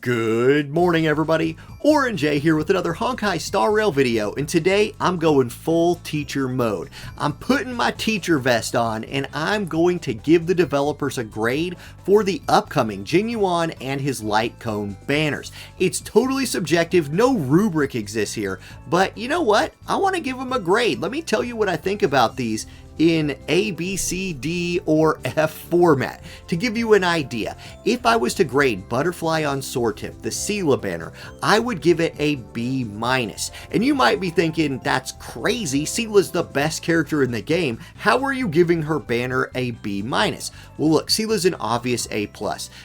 Good morning, everybody. Auronnj here with another Honkai Star Rail video, and today I'm going full teacher mode. I'm putting my teacher vest on, and I'm going to give the developers a grade for the upcoming Jing Yuan and his lightcone banners. It's totally subjective, no rubric exists here, but you know what? I want to give them a grade. Let me tell you what I think about these in A, B, C, D, or F format. To give you an idea, if I was to grade Butterfly on Swordtip, the Seela banner, I would give it a B-. And you might be thinking, that's crazy, Seela's the best character in the game, how are you giving her banner a B-? Well look, Seela's an obvious A+.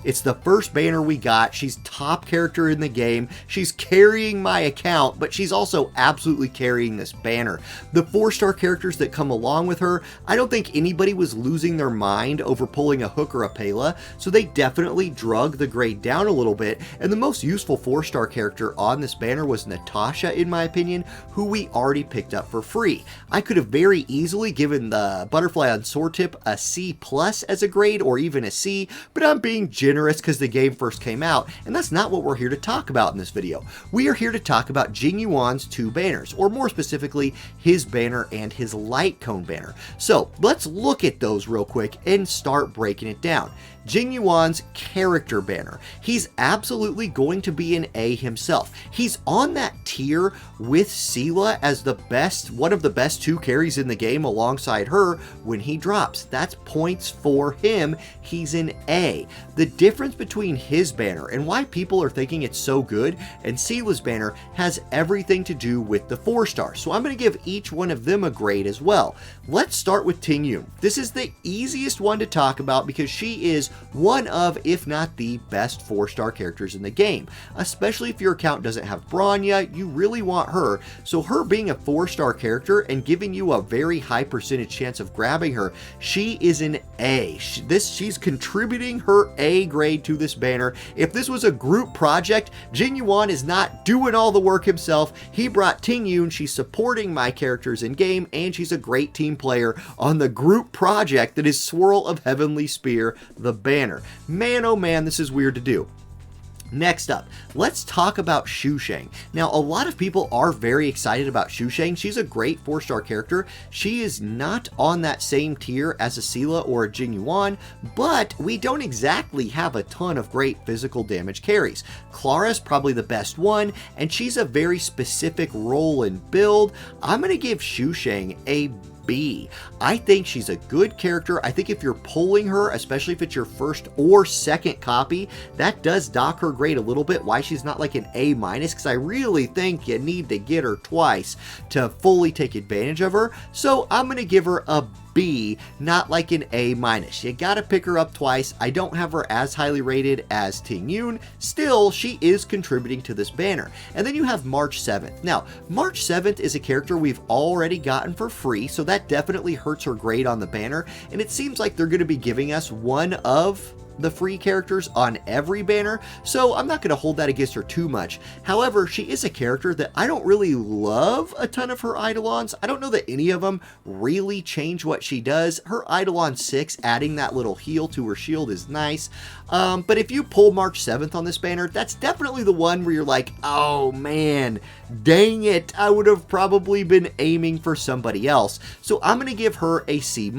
It's the first banner we got, she's top character in the game, she's carrying my account, but she's also absolutely carrying this banner. The 4-star characters that come along with her, I don't think anybody was losing their mind over pulling a Hook or a Pela, so they definitely drug the grade down a little bit, and the most useful 4-star character on this banner was Natasha, in my opinion, who we already picked up for free. I could have very easily given the Butterfly on Swordtip a C+ as a grade, or even a C, but I'm being generous because the game first came out, and that's not what we're here to talk about in this video. We are here to talk about Jing Yuan's 2 banners, or more specifically, his banner and his lightcone banner. So let's look at those real quick and start breaking it down. Jing Yuan's character banner. He's absolutely going to be an A himself. He's on that tier with Seela as the best, one of the best 2 carries in the game alongside her when he drops. That's points for him. He's an A. The difference between his banner and why people are thinking it's so good and Seela's banner has everything to do with the 4-star. So I'm going to give each one of them a grade as well. Let's start with Jing Yuan. This is the easiest one to talk about because she is one of, if not the best 4-star characters in the game. Especially if your account doesn't have Bronya, you really want her. So her being a 4-star character and giving you a very high percentage chance of grabbing her, she is an A. She's contributing her A grade to this banner. If this was a group project, Jing Yuan is not doing all the work himself. He brought Jing Yuan, she's supporting my characters in game, and she's a great team player on the group project that is Swirl of Heavenly Spear, the banner. Man, oh man, this is weird to do. Next up, let's talk about Xu Sheng. Now, a lot of people are very excited about Xu Sheng. She's a great 4-star character. She is not on that same tier as a Seela or a Jing Yuan, but we don't exactly have a ton of great physical damage carries. Clara's probably the best one, and she's a very specific role and build. I'm going to give Xu Sheng a B. I think she's a good character. I think if you're pulling her, especially if it's your first or second copy, that does dock her grade a little bit. Why she's not like an A-, because I really think you need to get her twice to fully take advantage of her. So I'm going to give her a B, not like an A-. You gotta pick her up twice. I don't have her as highly rated as Jing Yuan. Still, she is contributing to this banner. And then you have March 7th. Now, March 7th is a character we've already gotten for free, so that definitely hurts her grade on the banner. And it seems like they're going to be giving us one of the free characters on every banner, so I'm not going to hold that against her too much. However, she is a character that I don't really love a ton of her Eidolons. I don't know that any of them really change what she does. Her Eidolon 6, adding that little heal to her shield is nice, but if you pull March 7th on this banner, that's definitely the one where you're like, oh man, dang it, I would have probably been aiming for somebody else. So I'm going to give her a C-.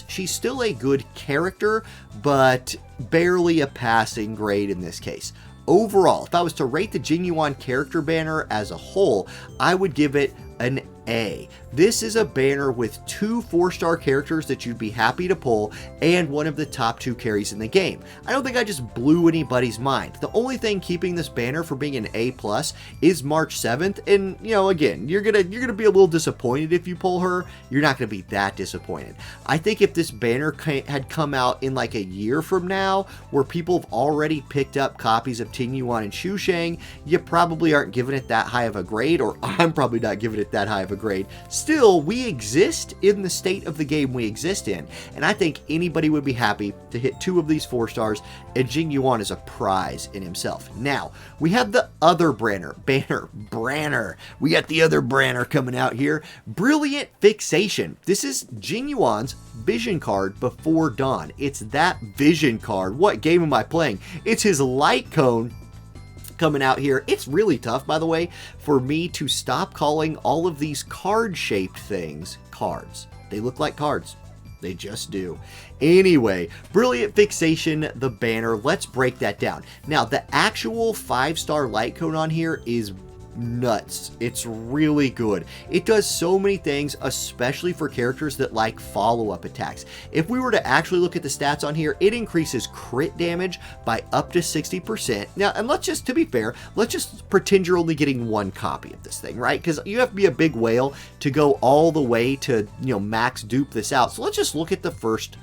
She's still a good character, but barely a passing grade in this case. Overall, if I was to rate the Jing Yuan character banner as a whole, I would give it an A. This is a banner with 2 4-star characters that you'd be happy to pull and one of the top 2 carries in the game. I don't think I just blew anybody's mind. The only thing keeping this banner from being an A+ is March 7th, and you know, again, you're gonna be a little disappointed if you pull her. You're not gonna be that disappointed. I think if this banner had come out in like a year from now, where people have already picked up copies of Jing Yuan and Xu Sheng, you probably aren't giving it that high of a grade, or I'm probably not giving it that high of a grade. Still, we exist in the state of the game we exist in, and I think anybody would be happy to hit 2 of these 4 stars, and Jing Yuan is a prize in himself. Now, we have the other Branner. We got the other Branner coming out here. Brilliant Fixation. This is Jing Yuan's vision card before dawn. It's that vision card. What game am I playing? It's his light cone coming out here. It's really tough, by the way, for me to stop calling all of these card-shaped things cards. They look like cards. They just do. Anyway, brilliant fixation, the banner. Let's break that down. Now, the actual 5-star light cone on here is nuts. It's really good. It does so many things, especially for characters that like follow-up attacks. If we were to actually look at the stats on here, it increases crit damage by up to 60%. Now, and let's just, to be fair, let's just pretend you're only getting one copy of this thing, right? Because you have to be a big whale to go all the way to, max dupe this out. So let's just look at the first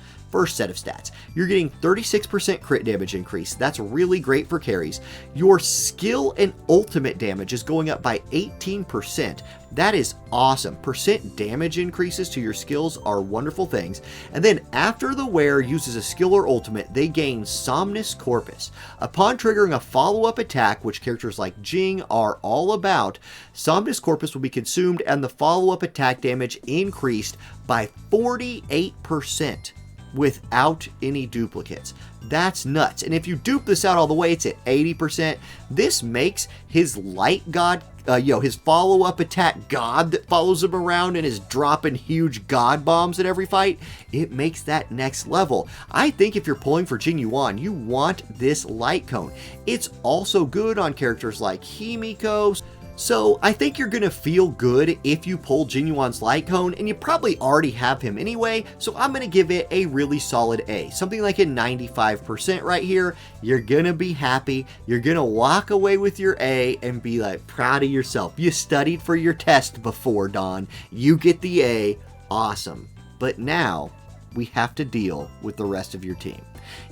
set of stats. You're getting 36% crit damage increase. That's really great for carries. Your skill and ultimate damage is going up by 18%. That is awesome. Percent damage increases to your skills are wonderful things. And then after the wearer uses a skill or ultimate, they gain Somnus Corpus. Upon triggering a follow-up attack, which characters like Jing are all about, Somnus Corpus will be consumed and the follow-up attack damage increased by 48%. Without any duplicates. That's nuts. And if you dupe this out all the way, it's at 80%. This makes his light god, his follow-up attack god that follows him around and is dropping huge god bombs at every fight. It makes that next level. I think if you're pulling for Jing Yuan, you want this light cone. It's also good on characters like Himiko. So I think you're going to feel good if you pull Jing Yuan's light cone, and you probably already have him anyway, so I'm going to give it a really solid A. Something like a 95% right here. You're going to be happy. You're going to walk away with your A and be like proud of yourself. You studied for your test before, Don. You get the A. Awesome. But now we have to deal with the rest of your team.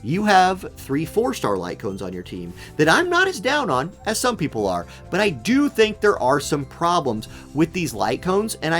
You have 3 4-star light cones on your team that I'm not as down on as some people are, but I do think there are some problems with these light cones, and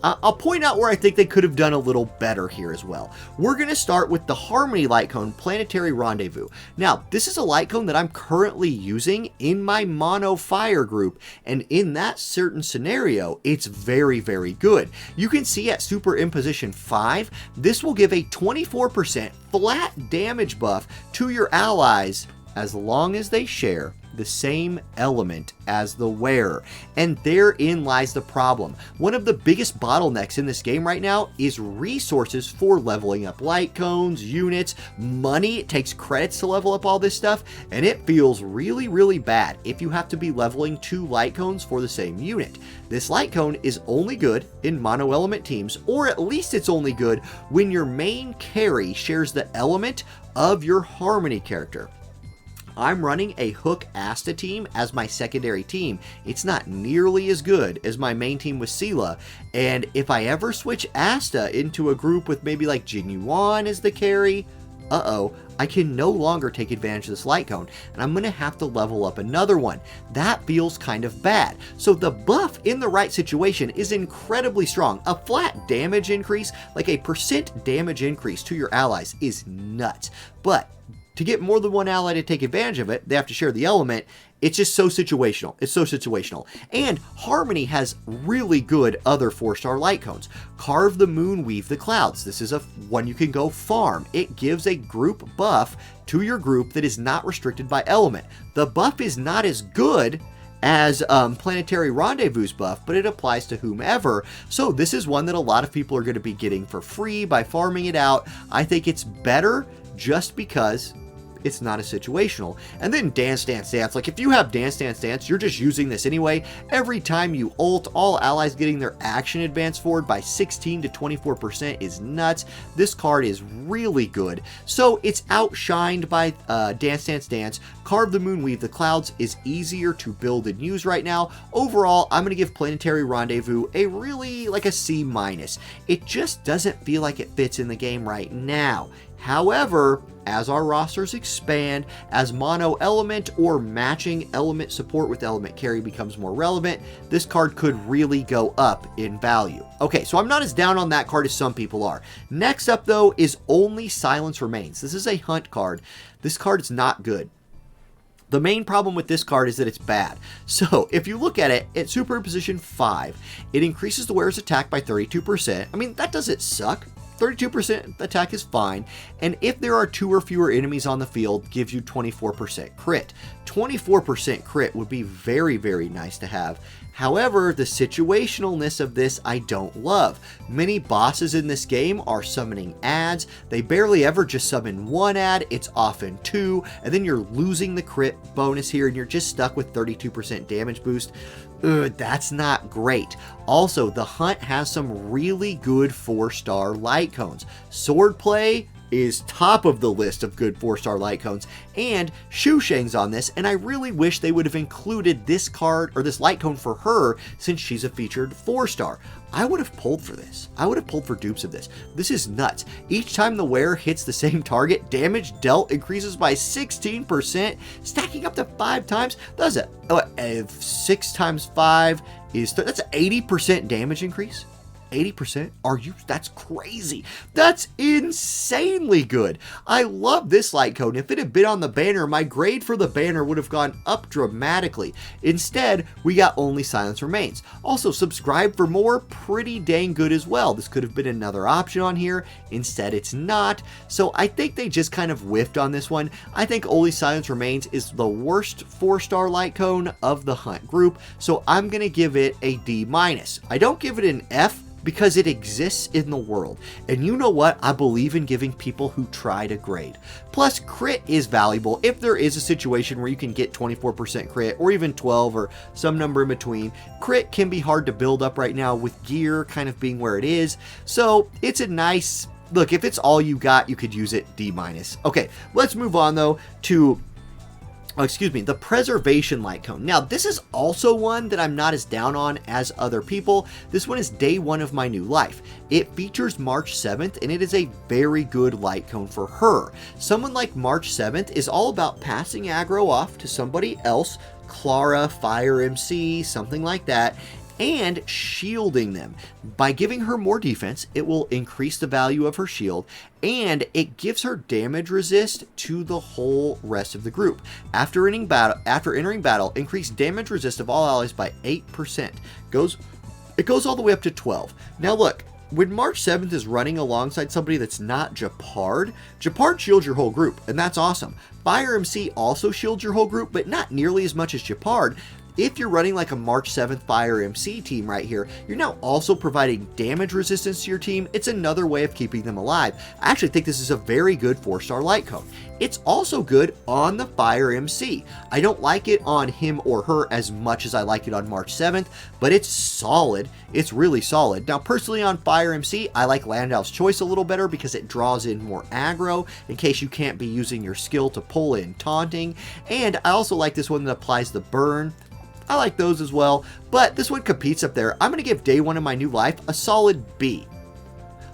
I'll point out where I think they could have done a little better here as well. We're going to start with the Harmony light cone, Planetary Rendezvous. Now, this is a light cone that I'm currently using in my mono fire group, and in that certain scenario, it's very, very good. You can see at Superimposition 5, this will give a 24% flat damage buff to your allies as long as they share the same element as the wearer. And therein lies the problem. One of the biggest bottlenecks in this game right now is resources for leveling up light cones, units, money. It takes credits to level up all this stuff, and it feels really, really bad if you have to be leveling 2 light cones for the same unit. This light cone is only good in mono element teams, or at least it's only good when your main carry shares the element of your Harmony character. I'm running a Hook Asta team as my secondary team. It's not nearly as good as my main team with Sela, and if I ever switch Asta into a group with maybe like Jing Yuan as the carry, I can no longer take advantage of this light cone, and I'm going to have to level up another one. That feels kind of bad. So the buff in the right situation is incredibly strong. A flat damage increase, like a % damage increase to your allies, is nuts. But to get more than one ally to take advantage of it, they have to share the element. It's just so situational. It's so situational. And Harmony has really good other 4-star light cones. Carve the Moon, Weave the Clouds. This is one you can go farm. It gives a group buff to your group that is not restricted by element. The buff is not as good as Planetary Rendezvous buff, but it applies to whomever. So this is one that a lot of people are going to be getting for free by farming it out. I think it's better just because it's not a situational. And then Dance Dance Dance. Like, if you have Dance Dance Dance, you're just using this anyway. Every time you ult, all allies getting their action advance forward by 16 to 24% is nuts. This card is really good. So it's outshined by Dance Dance Dance. Carve the Moon, Weave the Clouds is easier to build and use right now. Overall, I'm going to give Planetary Rendezvous a really, like a C-. It just doesn't feel like it fits in the game right now. However, as our rosters expand, as mono element or matching element support with element carry becomes more relevant, this card could really go up in value. Okay, so I'm not as down on that card as some people are. Next up, though, is Only Silence Remains. This is a hunt card. This card is not good. The main problem with this card is that it's bad. So if you look at it, at Superimposition 5, it increases the wearer's attack by 32%. I mean, that doesn't suck. 32% attack is fine, and if there are 2 or fewer enemies on the field, gives you 24% crit. 24% crit would be very, very nice to have. However, the situationalness of this I don't love. Many bosses in this game are summoning adds. They barely ever just summon 1 add, it's often 2, and then you're losing the crit bonus here and you're just stuck with 32% damage boost. That's not great. Also, the hunt has some really good 4-star light cones. Swordplay is top of the list of good 4-star light cones, and Shusheng's on this, and I really wish they would have included this card or this light cone for her since she's a featured 4-star. I would have pulled for this. I would have pulled for dupes of this. This is nuts. Each time the wearer hits the same target, damage dealt increases by 16%, stacking up to 5 times. That's 6 times 5 is that's an 80% damage increase. 80%? That's crazy. That's insanely good. I love this light cone. If it had been on the banner, my grade for the banner would have gone up dramatically. Instead, we got Only Silence Remains. Also, subscribe for more, pretty dang good as well. This could have been another option on here. Instead, it's not. So I think they just kind of whiffed on this one. I think Only Silence Remains is the worst 4-star light cone of the hunt group. So I'm going to give it a D-. I don't give it an F, because it exists in the world. And you know what? I believe in giving people who try to grade. Plus, crit is valuable if there is a situation where you can get 24% crit or even 12 or some number in between. Crit can be hard to build up right now with gear kind of being where it is. So it's a nice look. If it's all you got, you could use it D-. Okay, let's move on though to the Preservation light cone. Now, this is also one that I'm not as down on as other people. This one is day 1 of my new life. It features March 7th, and it is a very good light cone for her. Someone like March 7th is all about passing aggro off to somebody else, Clara, Fire MC, something like that, and shielding them. By giving her more defense, it will increase the value of her shield, and it gives her damage resist to the whole rest of the group. After entering battle, increase damage resist of all allies by 8%. It goes all the way up to 12. Now look, when March 7th is running alongside somebody that's not Japard shields your whole group, and that's awesome. Fire MC also shields your whole group, but not nearly as much as Japard. If you're running like a March 7th Fire MC team right here, you're now also providing damage resistance to your team. It's another way of keeping them alive. I actually think this is a very good 4-star light cone. It's also good on the Fire MC. I don't like it on him or her as much as I like it on March 7th, but it's solid. It's really solid. Now, personally on Fire MC, I like Landau's Choice a little better because it draws in more aggro in case you can't be using your skill to pull in taunting. And I also like this one that applies the burn. I like those as well, but this one competes up there. I'm going to give day 1 of my new life a solid B.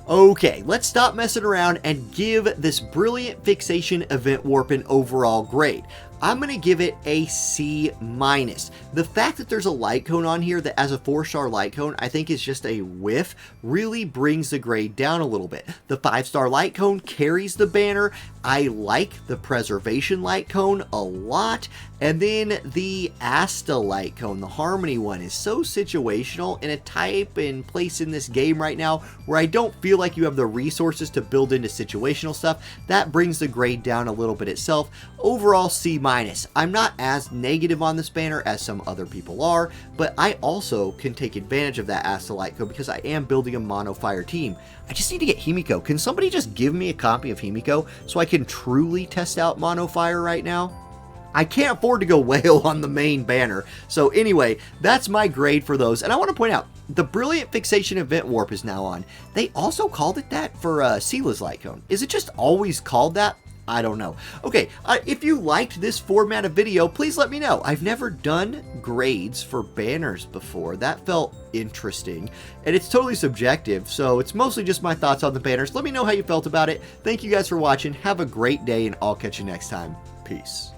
Okay, let's stop messing around and give this Brilliant Fixation Event Warp an overall grade. I'm going to give it a C-. The fact that there's a light cone on here that as a 4-star light cone I think is just a whiff really brings the grade down a little bit. The 5-star light cone carries the banner. I like the Preservation light cone a lot. And then the Asta light cone, the Harmony one, is so situational in a type and place in this game right now where I don't feel like you have the resources to build into situational stuff. That brings the grade down a little bit itself. Overall, C-. I'm not as negative on this banner as some other people are, but I also can take advantage of that Asta light cone because I am building a mono fire team. I just need to get Himiko. Can somebody just give me a copy of Himiko so I can truly test out mono fire right now? I can't afford to go whale on the main banner. So anyway, that's my grade for those. And I want to point out, the Brilliant Fixation Event Warp is now on. They also called it that for Seela's light cone. Is it just always called that? I don't know. Okay, if you liked this format of video, please let me know. I've never done grades for banners before. That felt interesting, and it's totally subjective, so it's mostly just my thoughts on the banners. Let me know how you felt about it. Thank you guys for watching. Have a great day, and I'll catch you next time. Peace.